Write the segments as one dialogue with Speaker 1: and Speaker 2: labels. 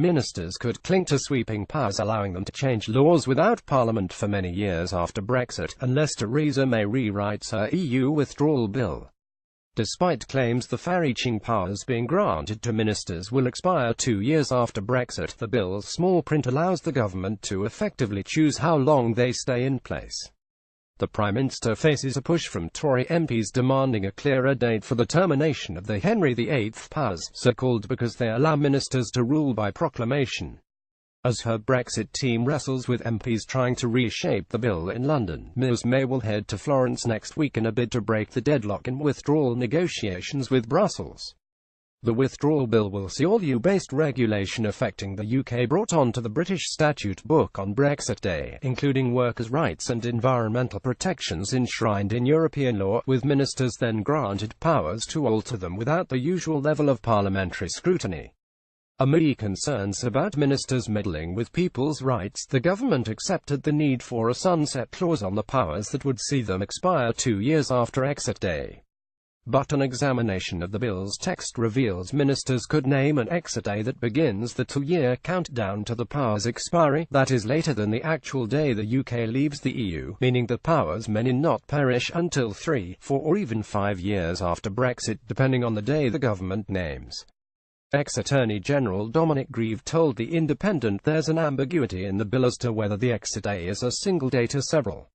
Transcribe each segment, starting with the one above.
Speaker 1: Ministers could cling to sweeping powers allowing them to change laws without Parliament for many years after Brexit, unless Theresa May rewrites her EU withdrawal bill. Despite claims the far-reaching powers being granted to ministers will expire 2 years after Brexit, the bill's small print allows the government to effectively choose how long they stay in place. The Prime Minister faces a push from Tory MPs demanding a clearer date for the termination of the Henry VIII powers, so-called because they allow ministers to rule by proclamation. As her Brexit team wrestles with MPs trying to reshape the bill in London, Ms May will head to Florence next week in a bid to break the deadlock in withdrawal negotiations with Brussels. The withdrawal bill will see all EU-based regulation affecting the UK brought onto the British Statute Book on Brexit Day, including workers' rights and environmental protections enshrined in European law, with ministers then granted powers to alter them without the usual level of parliamentary scrutiny. Amid concerns about ministers meddling with people's rights, the government accepted the need for a sunset clause on the powers that would see them expire 2 years after exit day. But an examination of the bill's text reveals ministers could name an exit day that begins the 2-year countdown to the powers expiry, that is later than the actual day the UK leaves the EU, meaning the powers may not perish until 3, 4 or even 5 years after Brexit, depending on the day the government names. Ex-Attorney General Dominic Grieve told The Independent there's an ambiguity in the bill as to whether the exit day is a single date or several.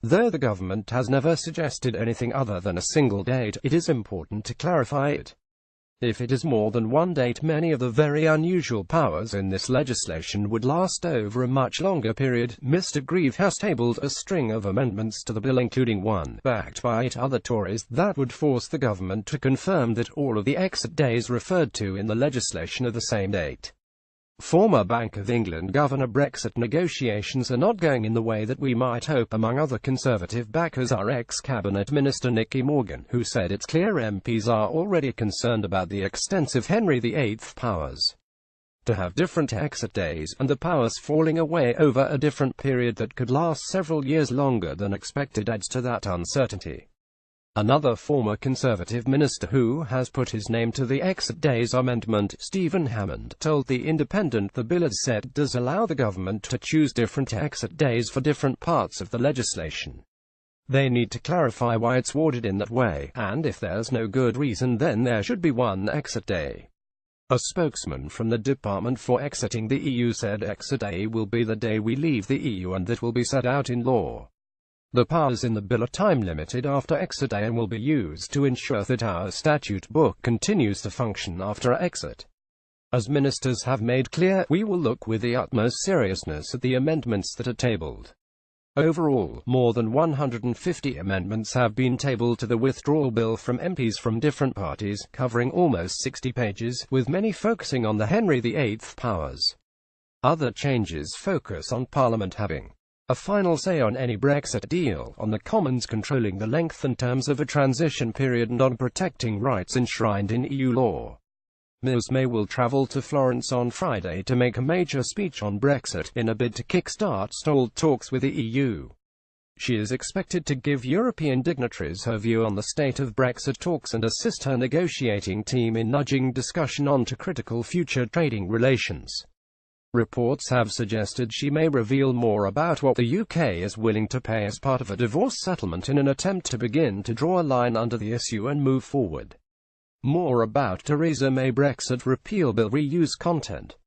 Speaker 1: Though the government has never suggested anything other than a single date, it is important to clarify it. If it is more than one date, many of the very unusual powers in this legislation would last over a much longer period. Mr. Grieve has tabled a string of amendments to the bill, including one, backed by 8 other Tories, that would force the government to confirm that all of the exit days referred to in the legislation are the same date. Former Bank of England Governor, Brexit negotiations are not going in the way that we might hope. Among other Conservative backers are ex-Cabinet Minister Nicky Morgan, who said it's clear MPs are already concerned about the extensive Henry VIII powers. To have different exit days, and the powers falling away over a different period that could last several years longer than expected, adds to that uncertainty. Another former Conservative minister who has put his name to the exit days amendment, Stephen Hammond, told The Independent the bill as said does allow the government to choose different exit days for different parts of the legislation. They need to clarify why it's worded in that way, and if there's no good reason then there should be one exit day. A spokesman from the Department for Exiting the EU said exit day will be the day we leave the EU and that will be set out in law. The powers in the bill are time-limited after exit day and will be used to ensure that our statute book continues to function after exit. As ministers have made clear, we will look with the utmost seriousness at the amendments that are tabled. Overall, more than 150 amendments have been tabled to the withdrawal bill from MPs from different parties, covering almost 60 pages, with many focusing on the Henry VIII powers. Other changes focus on Parliament having a final say on any Brexit deal, on the Commons controlling the length and terms of a transition period, and on protecting rights enshrined in EU law. Ms May will travel to Florence on Friday to make a major speech on Brexit, in a bid to kickstart stalled talks with the EU. She is expected to give European dignitaries her view on the state of Brexit talks and assist her negotiating team in nudging discussion onto critical future trading relations. Reports have suggested she may reveal more about what the UK is willing to pay as part of a divorce settlement in an attempt to begin to draw a line under the issue and move forward. More about Theresa May Brexit repeal bill reuse content.